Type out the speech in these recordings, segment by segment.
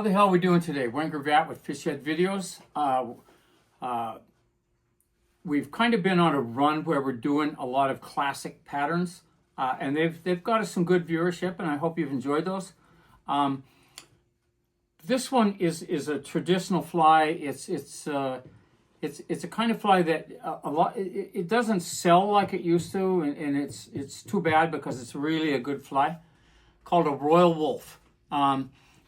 the hell are we doing today? Wayne Gravatt with Fish Head Videos. We've kind of been on a run where we're doing a lot of classic patterns, and they've got us some good viewership, and I hope you've enjoyed those. This one is a traditional fly. It's a kind of fly that it doesn't sell like it used to, and it's too bad because it's really a good fly, called a Royal Wulff.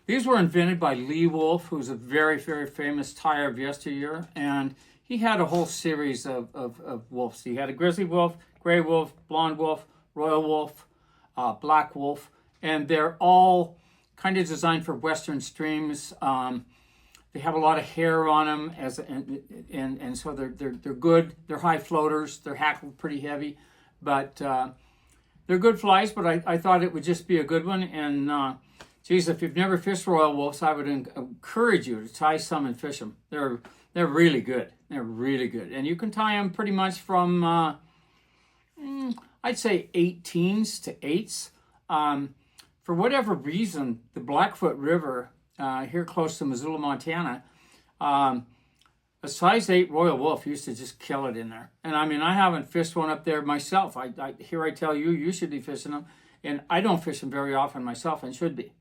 These were invented by Lee Wulff, who's a very, very famous tyer of yesteryear, and he had a whole series of wolves. He had a grizzly wolf, gray wolf, blonde wolf, royal wolf, black wolf, and they're all kind of designed for western streams. They have a lot of hair on them, and so they're good. They're high floaters. They're hackled pretty heavy, but they're good flies. But I thought it would just be a good one. And geez, if you've never fished Royal Wulffs, I would encourage you to tie some and fish them. They're really good. They're really good, and you can tie them pretty much from I'd say 18s to 8s. For whatever reason, the Blackfoot River here close to Missoula, Montana, a size 8 Royal Wulff used to just kill it in there. And I mean, I haven't fished one up there myself. I tell you, you should be fishing them, and I don't fish them very often myself, and should be.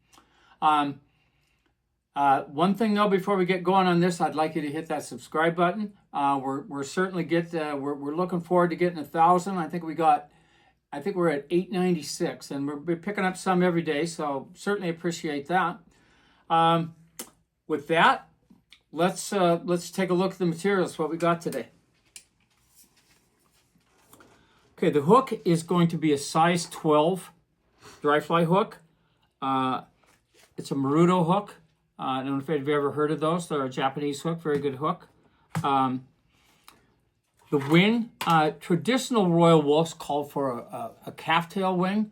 One thing though, before we get going on this, I'd like you to hit that subscribe button. We're certainly we're looking forward to getting 1,000. I think we're at 896, and we're picking up some every day, so certainly appreciate that. With that, let's take a look at the materials, what we got today. Okay, the hook is going to be a size 12 dry fly hook. It's a Maruto hook. I don't know if you've ever heard of those. They're a Japanese hook, very good hook. The wing, traditional Royal Wulffs called for a calf tail wing.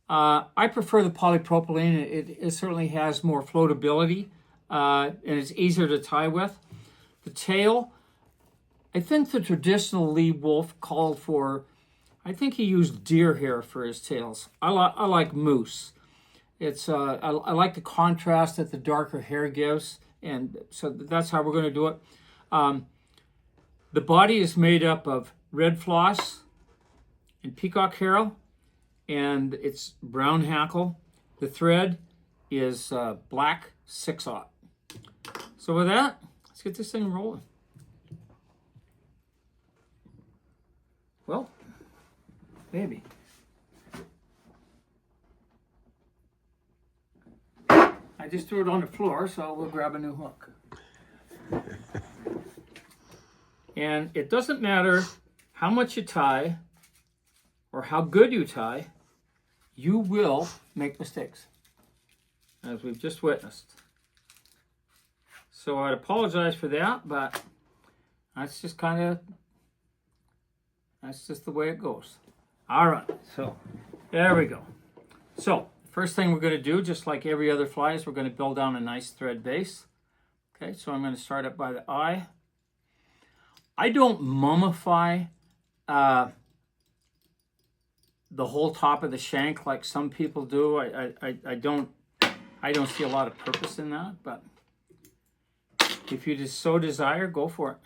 I prefer the polypropylene. It certainly has more floatability, and it's easier to tie with. The tail, I think the traditional Lee Wulff called for, I think he used deer hair for his tails. I like moose. It's I like the contrast that the darker hair gives, and so that's how we're going to do it. The body is made up of red floss and peacock herring, and it's brown hackle. The thread is black 6/0. So with that, let's get this thing rolling. Well, maybe. I just threw it on the floor, so we'll grab a new hook. And it doesn't matter how much you tie or how good you tie, you will make mistakes, as we've just witnessed. So I'd apologize for that, but that's just the way it goes. All right, so there we go. So first thing we're going to do, just like every other fly, is we're going to build down a nice thread base. Okay, so I'm going to start up by the eye. I don't mummify the whole top of the shank like some people do. I don't see a lot of purpose in that, but if you just so desire, go for it.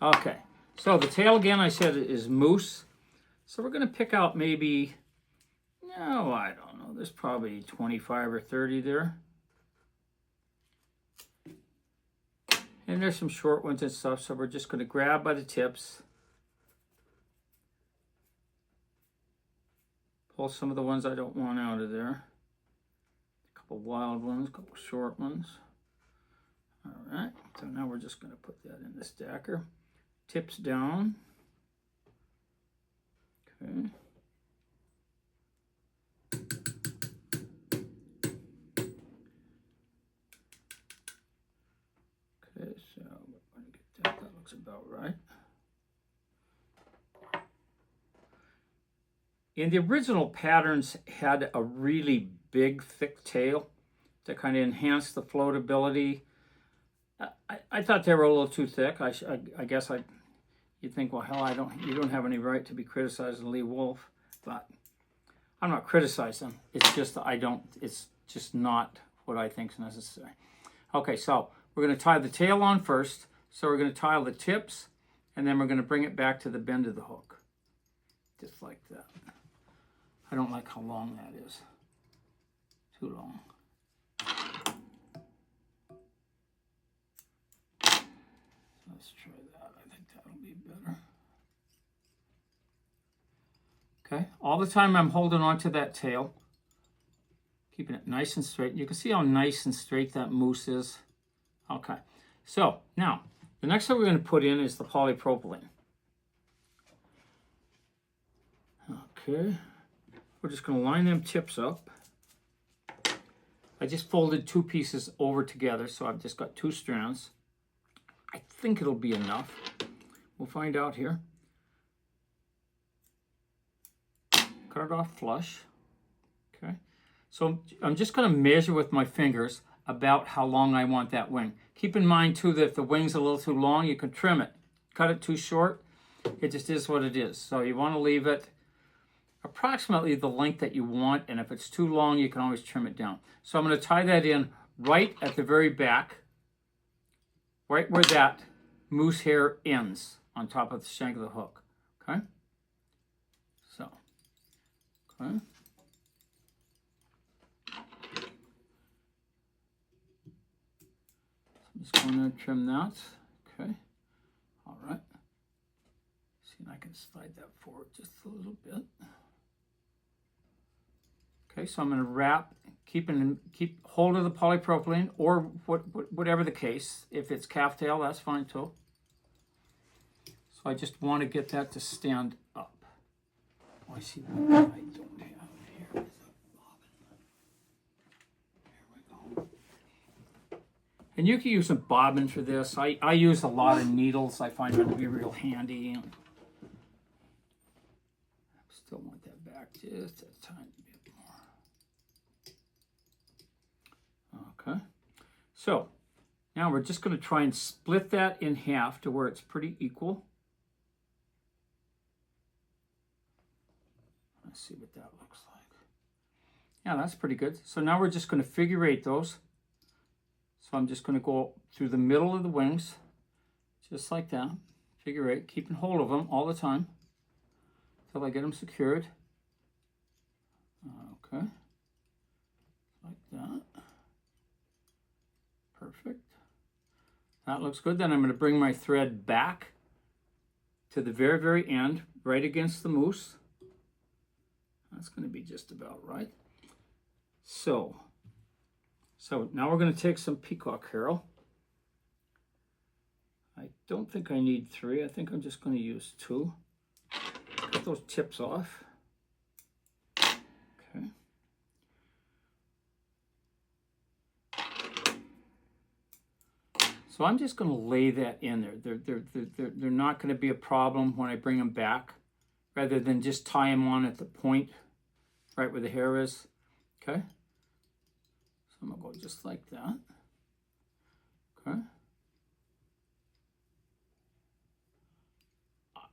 Okay, so the tail again, I said, is moose. So we're going to pick out maybe, no, I don't know, there's probably 25 or 30 there. And there's some short ones and stuff, so we're just going to grab by the tips. Pull some of the ones I don't want out of there. A couple wild ones, a couple short ones. All right, so now we're just going to put that in the stacker. Tips down. Okay. Okay, so we're going to get that. That looks about right. And the original patterns had a really big, thick tail to kind of enhance the floatability. I thought they were a little too thick. I guess you'd think, well, hell, you don't have any right to be criticizing Lee Wulff, but I'm not criticizing. It's just it's just not what I think is necessary. Okay, so we're going to tie the tail on first. So we're going to tie the tips, and then we're going to bring it back to the bend of the hook. Just like that. I don't like how long that is. Too long. Let's try that. I think that'll be better. Okay, all the time I'm holding on to that tail, keeping it nice and straight. You can see how nice and straight that mousse is. Okay, so now the next thing we're going to put in is the polypropylene. Okay, we're just going to line them tips up. I just folded 2 pieces over together, so I've just got 2 strands. I think it'll be enough. We'll find out here. Cut it off flush. Okay, so I'm just going to measure with my fingers about how long I want that wing. Keep in mind too that if the wing's a little too long, you can trim it. Cut it too short, it just is what it is. So you want to leave it approximately the length that you want, and if it's too long, you can always trim it down. So I'm going to tie that in right at the very back, right where that moose hair ends on top of the shank of the hook. Okay? So, okay. I'm just going to trim that. Okay. All right. See if I can slide that forward just a little bit. Okay, so I'm going to wrap, keep hold of the polypropylene, or whatever the case. If it's calf tail, that's fine too. So I just want to get that to stand up. Oh, I see what I don't have here is a bobbin. There we go. And you can use a bobbin for this. I use a lot of needles. I find them to be real handy. And still want that back just a tiny bit. Okay, so now we're just going to try and split that in half to where it's pretty equal. Let's see what that looks like. Yeah, that's pretty good. So now we're just going to figure 8 those. So I'm just going to go through the middle of the wings, just like that. Figure 8, keeping hold of them all the time until I get them secured. Okay, like that. Perfect. That looks good. Then I'm going to bring my thread back to the very, very end, right against the mousse. That's going to be just about right. So now we're going to take some peacock herring. I don't think I need 3. I think I'm just going to use 2. Get those tips off. Okay. So I'm just going to lay that in there. They're not going to be a problem when I bring them back, rather than just tie them on at the point, right where the hair is. Okay. So I'm going to go just like that. Okay.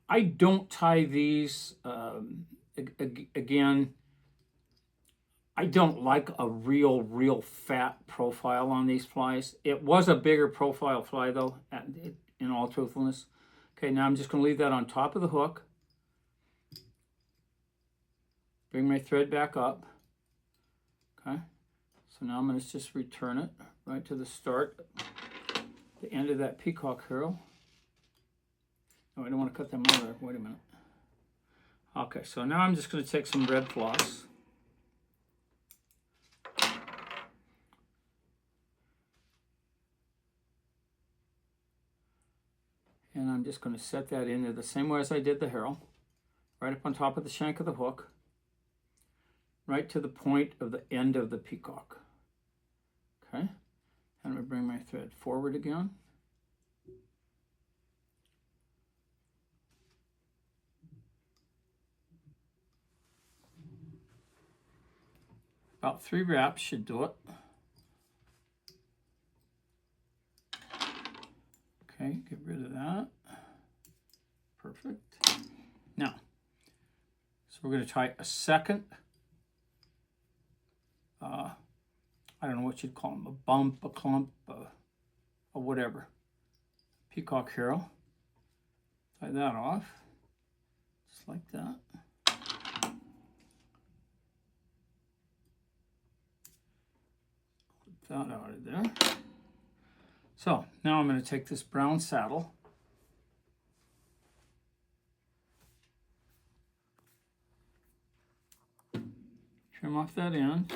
I don't tie these, again, I don't like a real fat profile on these flies. It was a bigger profile fly though, in all truthfulness. Okay, now I'm just going to leave that on top of the hook. Bring my thread back up. Okay, so now I'm going to just return it right to the start, the end of that peacock herring. Oh, I don't want to cut them out of there. Wait a minute. Okay, so now I'm just going to take some red floss. And I'm just going to set that in there the same way as I did the herring, right up on top of the shank of the hook, right to the point of the end of the peacock. Okay, and I bring my thread forward again. About 3 wraps should do it. Okay, get rid of that. Perfect. Now, so we're going to tie a second I don't know what you'd call them, a bump, a clump, or whatever. Peacock herring. Tie that off, just like that. Put that out of there. So now I'm going to take this brown saddle. Trim off that end.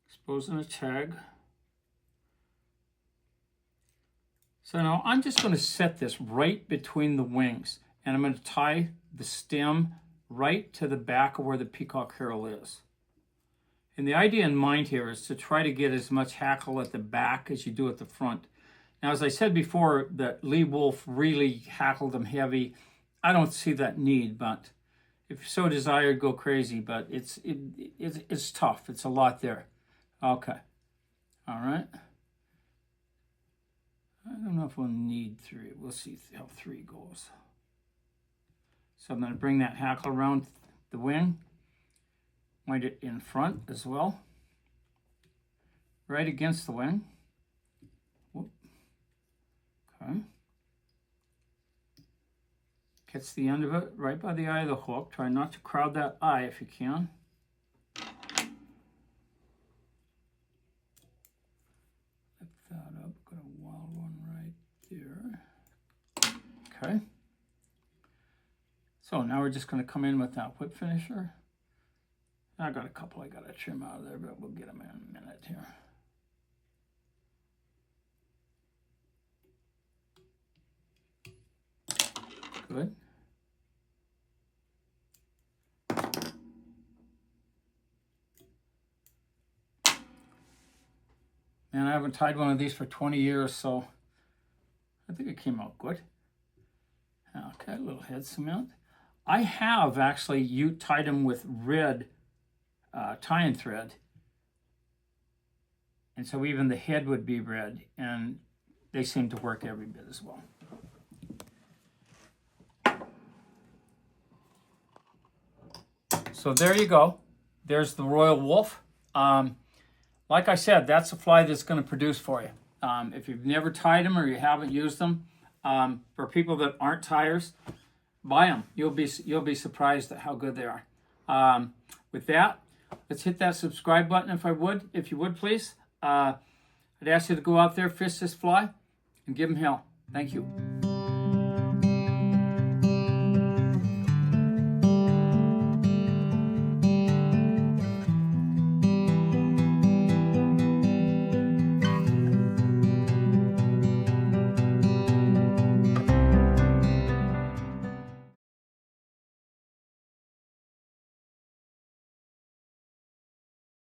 Exposing a tag. So now I'm just going to set this right between the wings, and I'm going to tie the stem right to the back of where the peacock herring is. And the idea in mind here is to try to get as much hackle at the back as you do at the front. Now, as I said before, that Lee Wulff really hackled them heavy. I don't see that need, but if so desired, go crazy. But it's tough. It's a lot there. Okay. All right. I don't know if we'll need 3. We'll see how 3 goes. So I'm going to bring that hackle around the wing. Wind it in front as well. Right against the wing. Whoop. Okay. Catch the end of it right by the eye of the hook. Try not to crowd that eye if you can. Okay, so now we're just going to come in with that whip finisher. I got a couple I got to trim out of there, but we'll get them in a minute here. Good. And I haven't tied one of these for 20 years, so I think it came out good. Okay, a little head cement. I have actually tied them with red tying thread. And so even the head would be red, and they seem to work every bit as well. So there you go. There's the Royal Wulff. Like I said, that's a fly that's going to produce for you. If you've never tied them or you haven't used them, for people that aren't tiers, buy them. You'll be surprised at how good they are. With that, let's hit that subscribe button if you would please. I'd ask you to go out there, fish this fly, and give them hell. Thank you.